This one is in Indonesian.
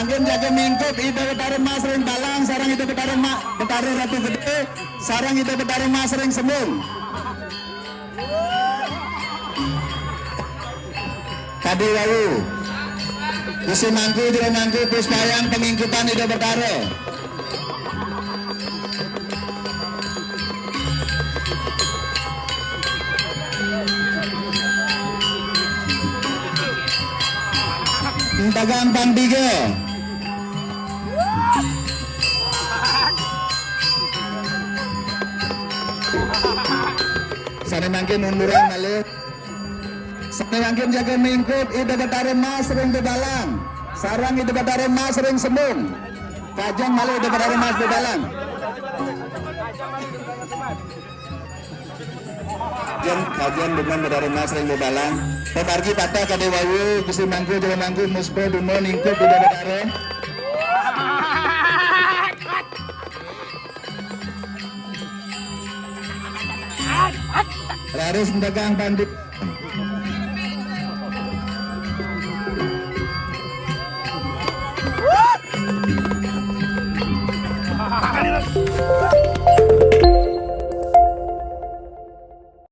Mangkin jaga mingkup ida betara mas ring balang sarang ida betara ratu gede sarang ida betara mas ring sembung. Kadi wawu isi mangku jero mangku puspayang pengingkupan ida betara. Tagang pang 3 Sani mangkin unduran malih Sani mangkin jaga mingkut ida betara mas ring bebalang sarang ida betara mas ring sembung kajang malih ida betara mas bebalang kajian dengan betara mas ring bebalang pemargi patah kade wawu kusi mangku jaga mangku muspo dumo ningkup ida betara Raris mendagang pandit Woo!